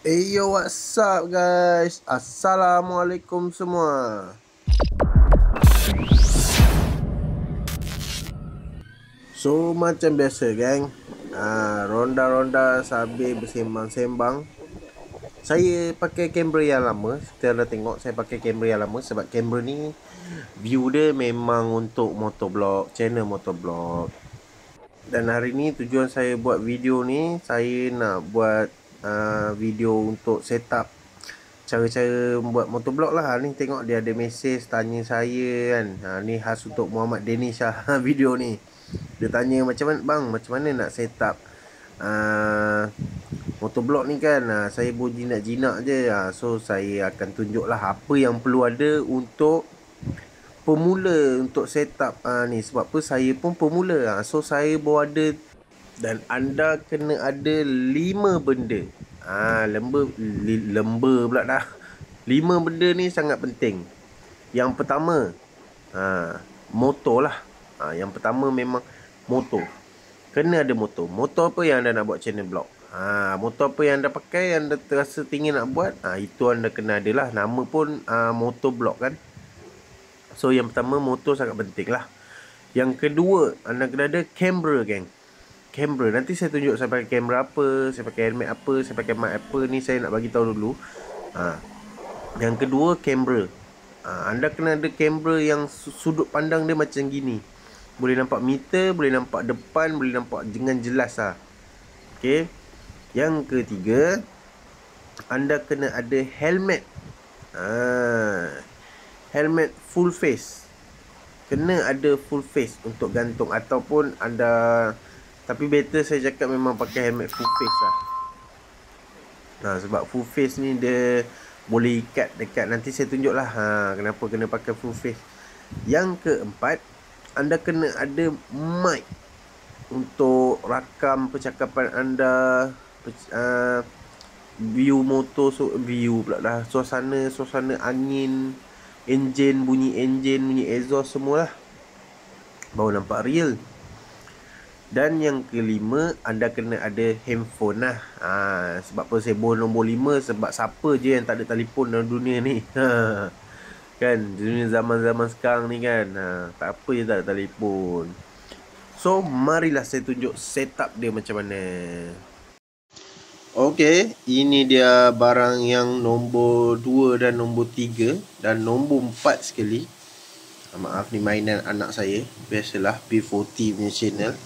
Yo, what's up guys? Assalamualaikum semua. So macam biasa geng, ronda-ronda sambil bersembang-sembang. Saya pakai kamera yang lama. Kita dah tengok saya pakai kamera yang lama. Sebab kamera ni view dia memang untuk motovlog, channel motovlog. Dan hari ni tujuan saya buat video ni, saya nak buat video untuk setup cara-cara buat motovlog lah. Ni tengok dia ada mesej tanya saya kan. Ni khas untuk Muhammad Danish lah video ni. Dia tanya macam mana bang, macam mana nak setup motovlog ni kan. Saya pun jinak-jinak je. So saya akan tunjuk lah apa yang perlu ada untuk pemula untuk setup ni. Sebab apa, saya pun pemula. So saya bawa ada, dan anda kena ada 5 benda. Lembar pula dah. 5 benda ni sangat penting. Yang pertama, motor lah. Yang pertama memang motor. Kena ada motor. Motor apa yang anda nak buat channel vlog? Motor apa yang anda pakai, yang anda terasa teringin nak buat, itu anda kena ada lah. Nama pun motor vlog kan. So yang pertama, motor sangat penting lah. Yang kedua, anda kena ada kamera geng. Kamera, nanti saya tunjuk saya pakai kamera apa, saya pakai helmet apa, saya pakai mic apa. Ni saya nak bagi tahu dulu. Yang kedua, kamera. Anda kena ada kamera yang sudut pandang dia macam gini. Boleh nampak meter, boleh nampak depan, boleh nampak dengan jelas lah. Okay. Yang ketiga, anda kena ada helmet. Helmet full face. Kena ada full face untuk gantung. Ataupun anda, tapi better saya cakap memang pakai helmet full face lah. Sebab full face ni dia boleh ikat dekat. Nanti saya tunjuk lah kenapa kena pakai full face. Yang keempat, anda kena ada mic untuk rakam percakapan anda, view motor, view pula dah, suasana angin, enjin, bunyi exhaust semualah, baru nampak real. Dan yang kelima, anda kena ada handphone lah. Sebab apa saya bawa nombor 5? Sebab siapa je yang tak ada telefon dalam dunia ni? Kan, dunia zaman-zaman sekarang ni kan, tak apa je tak ada telefon. So, marilah saya tunjuk setup dia macam mana. Okay, ini dia barang yang nombor 2 dan nombor 3 dan nombor 4 sekali. Maaf, ni mainan anak saya. Biasalah, P40 punya channel.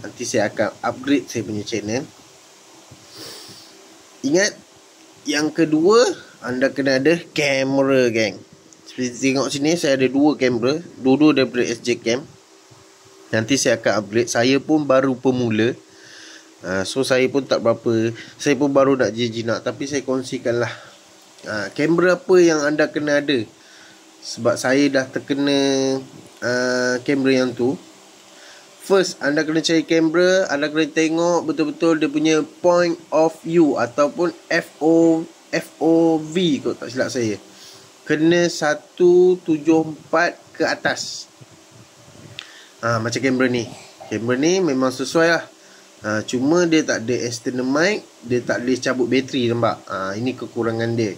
Nanti saya akan upgrade saya punya channel. Ingat, yang kedua, anda kena ada kamera geng. Seperti tengok sini, saya ada 2 kamera. Dua-dua daripada SJ Cam. Nanti saya akan upgrade. Saya pun baru pemula. So saya pun tak berapa. Saya pun baru nak jinak. Tapi saya kongsikan lah. Kamera apa yang anda kena ada. Sebab saya dah terkena kamera yang tu. First, anda kena cari kamera. Anda kena tengok betul-betul dia punya point of view. Ataupun FOV kot tak silap saya. Kena 174 ke atas. Macam kamera ni. Kamera ni memang sesuai lah. Cuma dia tak ada external mic. Dia tak boleh cabut bateri, nampak. Ini kekurangan dia.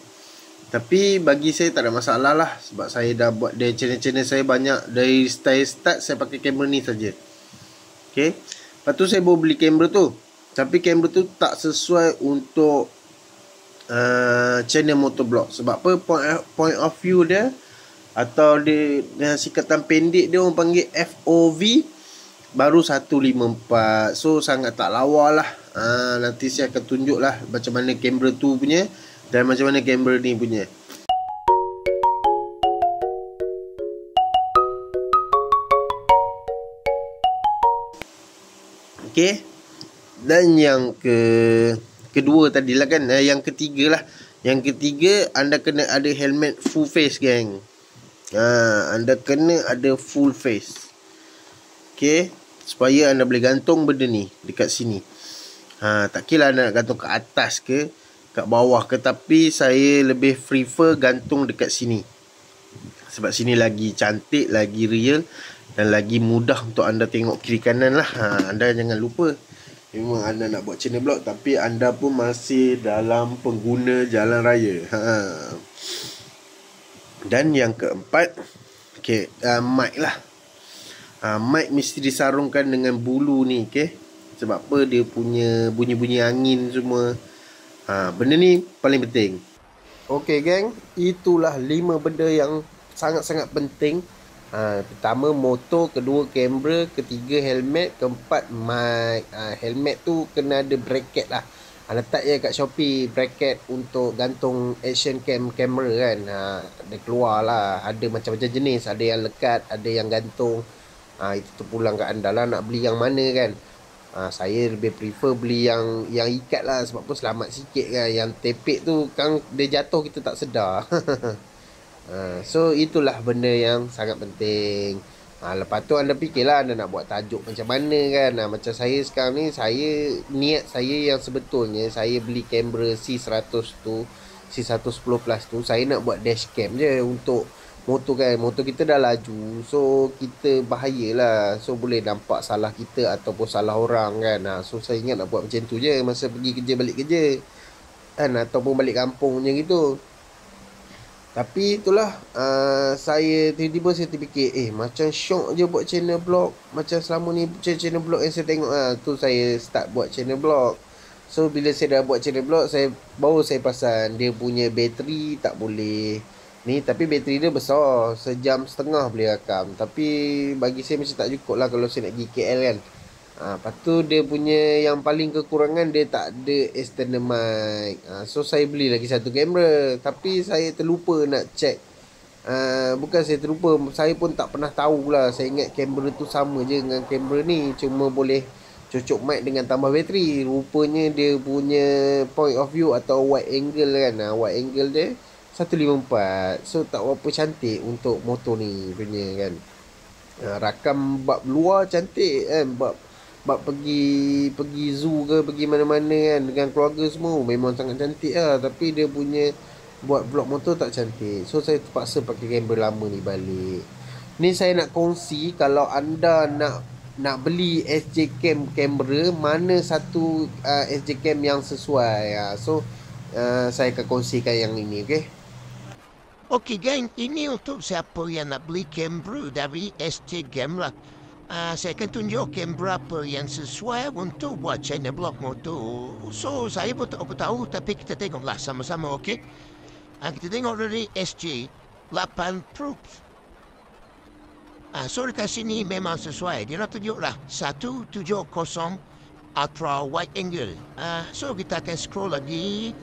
Tapi bagi saya tak ada masalah lah. Sebab saya dah buat dari channel-channel saya banyak. Dari start saya pakai kamera ni saja. Okay. Lepas tu saya baru beli kamera tu. Tapi kamera tu tak sesuai untuk channel motovlog. Sebab apa? Point of view dia, atau dia sikatan pendek dia orang panggil FOV, baru 154. So sangat tak lawa lah. Nanti saya akan tunjuk lah macam mana kamera tu punya dan macam mana kamera ni punya. Okay. Dan yang kedua tadilah kan. Yang ketiga lah. Yang ketiga, anda kena ada helmet full face geng. Anda kena ada full face. Okay. Supaya anda boleh gantung benda ni dekat sini. Tak kira anda nak gantung ke atas ke, kat bawah ke. Tapi saya lebih prefer gantung dekat sini. Sebab sini lagi cantik, lagi real, dan lagi mudah untuk anda tengok kiri kanan lah. Anda jangan lupa, Memang anda nak buat channel blog, tapi anda pun masih dalam pengguna jalan raya. Dan yang keempat, mic lah. Mic mesti disarungkan dengan bulu ni, sebab apa? Dia punya bunyi-bunyi angin semua. Benda ni paling penting. Geng, itulah 5 benda yang sangat-sangat penting. Pertama motor, kedua kamera, ketiga helmet, keempat mic. Helmet tu kena ada bracket lah. Letak je kat Shopee bracket untuk gantung action cam kamera kan. Dia keluar lah. Ada macam-macam jenis. Ada yang lekat, ada yang gantung. Itu terpulang kat anda lah nak beli yang mana kan. Saya lebih prefer beli yang ikat lah. Sebab pun selamat sikit kan. Yang tepek tu kan dia jatuh kita tak sedar. So itulah benda yang sangat penting. Lepas tu anda fikirlah anda nak buat tajuk macam mana kan. Macam saya sekarang ni, niat saya yang sebetulnya saya beli kamera C100 tu, C110 Plus tu, saya nak buat dashcam je untuk motor kan. Motor kita dah laju, so kita bahayalah. So boleh nampak salah kita ataupun salah orang kan. So saya ingat nak buat macam tu je masa pergi kerja, balik kerja kan, ataupun balik kampung macam gitu. Tapi itulah, saya tiba-tiba saya terfikir, macam syok je buat channel blog. Macam selama ni channel blog yang saya tengok, tu saya start buat channel blog. So bila saya dah buat channel blog, baru saya perasan dia punya bateri tak boleh ni. Tapi bateri dia besar, 1.5 jam boleh rakam. Tapi bagi saya macam tak cukup lah kalau saya nak pergi KL kan. Lepas tu dia punya yang paling kekurangan, dia tak ada external mic. So saya beli lagi satu kamera. Tapi saya terlupa nak check. Bukan saya terlupa, saya pun tak pernah tahulah. Saya ingat kamera tu sama je dengan kamera ni, cuma boleh cocok mic dengan tambah bateri. Rupanya dia punya point of view atau wide angle kan, wide angle dia 154. So tak berapa cantik untuk motor ni punya kan. Rakam bab luar cantik kan, bab pergi zoo ke, pergi mana-mana kan dengan keluarga semua, memang sangat cantik lah. Tapi dia punya buat vlog motor tak cantik. So saya terpaksa pakai kamera lama ni balik. Ni saya nak kongsi, kalau anda nak beli SJ Cam kamera, mana satu SJ Cam yang sesuai. So saya akan kongsikan yang ini, Okey geng, ini untuk siapa yang nak beli kamera dari SJ Cam lah. Saya akan tunjuk kamera apa yang sesuai untuk buat channel blog motor. So saya pun tak tahu, tapi kita tengoklah sama-sama, okey? Kita tengok dari SJ 8 Pro. So dekat sini memang sesuai. Dia nak tunjuklah 170 ultra wide angle. So kita akan scroll lagi.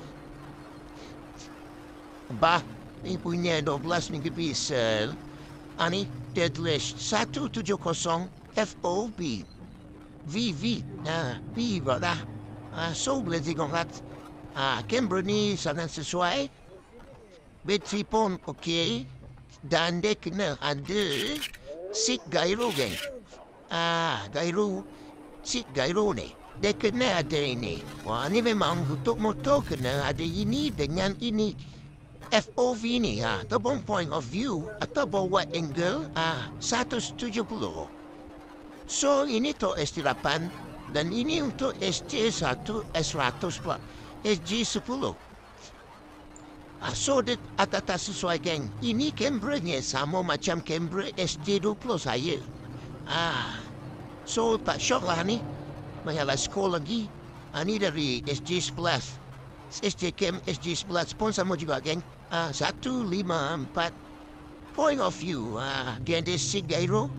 Ni punya 12 megapixel. Ni dia tulis 170 FOV VV. V lah. So boleh tengoklah. Kamera ni sangat sesuai. Bateri pun okey. Dan dia kena ada seat gyro geng. Seat gyro ni dia kena ada ini. Ni memang untuk motor kena ada ini dengan ini. FOV ni ataupun point of view ataupun wide angle 170. So ini untuk ST8 dan ini untuk ST100 pula, SG10. So dia tak sesuai geng. Ini kameranya sama macam kamera ST20 saya. So tak syok lah ni. Mayalah scroll lagi. Ni dari SG11. SJ Cam SG11 pun sama juga geng. 154 point of view. Dia ada seat gyro.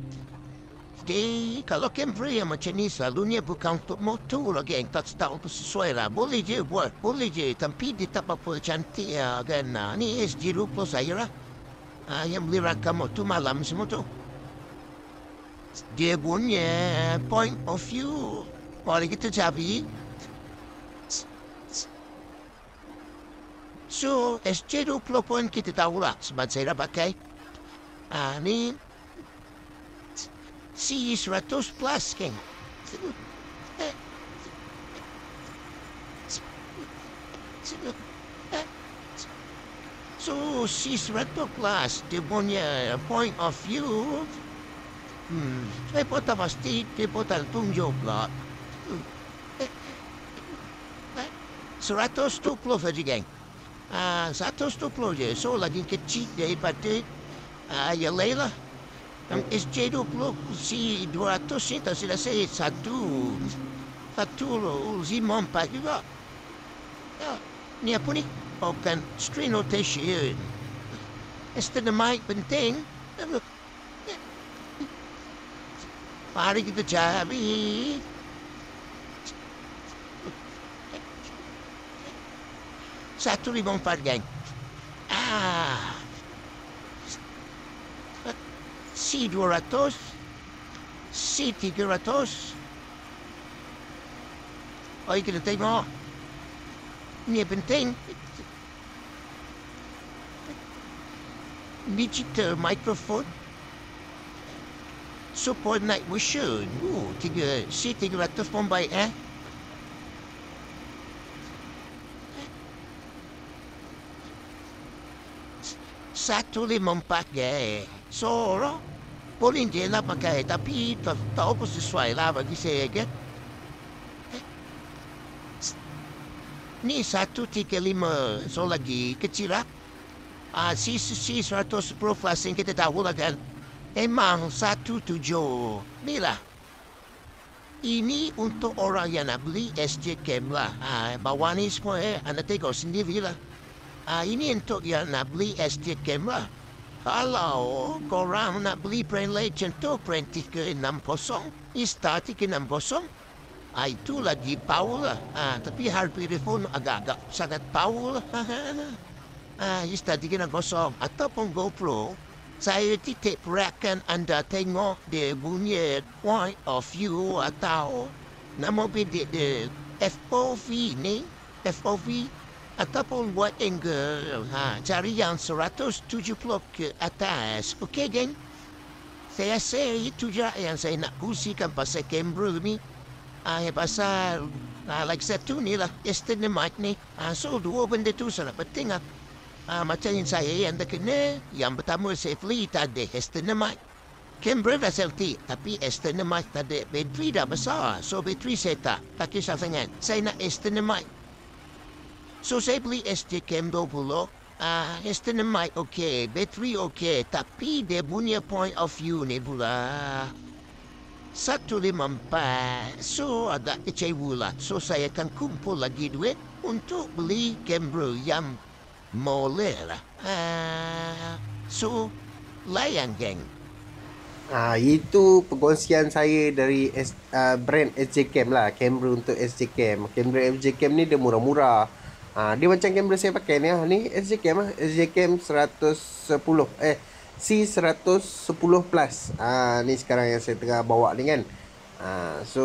Jadi kalau kamera yang macam ni selalunya bukan untuk motor lah geng. Tak tahu apa sesuai lah. Boleh je buat, boleh je. Tapi dia tak apa cantik lah kan. Ni SG20 saya lah. Yang boleh rakam motor malam semua tu. Dia punya point of view. Boleh kita cari. So, SJ20 pun kita tahulah sebab saya dah pakai. Ni C100 Plus kan. So, C100 Plus dia punya point of view. Saya pun tak pasti, dia pun tak tunjuk pula. 120 saja, geng. 120 je. So, lagi kecil daripada yang lain lah. Yang SJ20, C200 ni tak silap saya 154 juga. Ya, ni apa ni? Bukan string notation. External mic penting. Mari kita cari. 154, geng. C200, C300. Oh, kita tengok. Ini penting. Digital microphone. Support night vision. C300 pun baik, 154, geng. So, boleh je lah pakai, tapi tak tahu apa sesuai lah bagi saya, kan? Ni 135, so lagi kecil lah. C110 Plus yang kita tahu lah, kan? Emang 17. Ni lah. Ini untuk orang yang nak beli SJ Cam lah. Bawah ni semua, anda tengok sendiri lah. Ini untuk yang nak beli SJ Cam lah. Kalau korang nak beli brand lain contoh brand 360, Insta 360, itu lagi power lah. Tapi harga telefon agak-agak sangat power lah. Insta 360 ataupun GoPro, saya titik beratkan anda tengok dia punya point of view atau nama pendek dia FOV ni, FOV ataupun wide angle. Cari yang 170 ke atas. Okey, geng? Saya rasa itu je yang saya nak kongsikan pasal kamera ni. Pasal like satu ni lah, external mic ni. So, dua benda tu sangat penting lah. Macam yang saya yang terkena, yang pertama safely tak ada external mic. Kamera dah selfie, tapi external mic tak ada. Bateri dah besar, so bateri saya tak kisah sangat. Saya nak external mic. So, saya beli SJ Cam 20. External mic okey, bateri okey, tapi dia punya point of view ni pula 154. So, agak kecewa lah. So, saya akan kumpul lagi duit untuk beli kamera yang molek lah. So, layan, geng. Itu perkongsian saya dari brand SJ Cam lah. Kamera untuk SJ Cam. Kamera SJ Cam ni dia murah-murah. Dia macam kamera saya pakai ni lah. Ni SJ Cam lah. SJ Cam 110. C110 Plus. Ni sekarang yang saya tengah bawa ni, kan. So,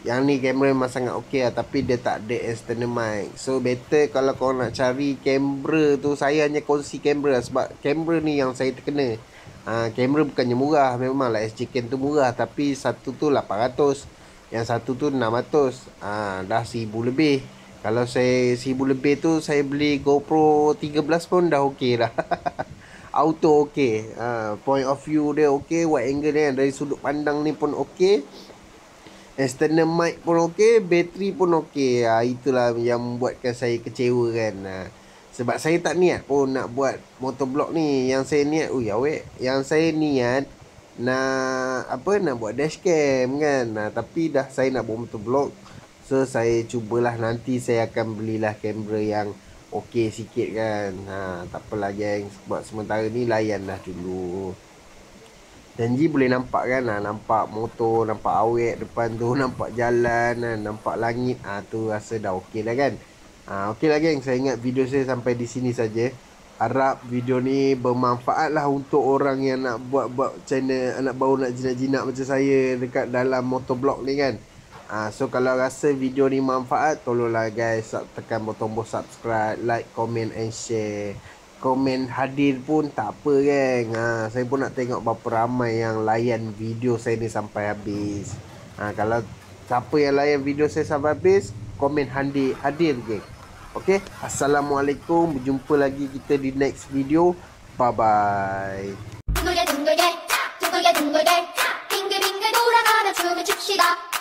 yang ni kamera memang sangat okey lah. Tapi dia tak ada external mic. So, better kalau korang nak cari kamera tu, saya hanya kongsi kamera. Sebab kamera ni yang saya terkena. Kamera bukannya murah. Memanglah SJ Cam tu murah. Tapi satu tu 800. Yang satu tu 600. Dah 1000 lebih. Kalau saya 1000 lebih tu, saya beli GoPro 13 pun dah okey lah. Auto okey. Point of view dia okey. Wide angle dia dari sudut pandang ni pun okey. External mic pun okey. Bateri pun okey. Itulah yang membuatkan saya kecewa, kan. Sebab saya tak niat pun nak buat motovlog ni. Yang saya niat, yang saya niat nak buat dashcam, kan. Tapi dah saya nak buat motovlog. So, saya cubalah nanti saya akan belilah kamera yang okey sikit, kan. Tak apalah, geng. Sebab sementara ni layanlah dulu. Janji boleh nampak, kan. Nampak motor, nampak awet depan tu, nampak jalan, nampak langit. Tu rasa dah okey dah, kan. Okey lah, geng. Saya ingat video saya sampai di sini saja. Harap video ni bermanfaat lah untuk orang yang nak buat channel anak baru, nak jinak-jinak macam saya dekat dalam motovlog ni, kan. So, kalau rasa video ni manfaat, tolonglah, guys, tekan tombol subscribe, like, comment and share. Komen hadir pun tak apa, geng. Saya pun nak tengok berapa ramai yang layan video saya ni sampai habis. Kalau siapa yang layan video saya sampai habis, komen hadir, geng. Okay, Assalamualaikum. Berjumpa lagi kita di next video. Bye-bye. 둥글게 둥글게 돌아가며 춤을 춥시다.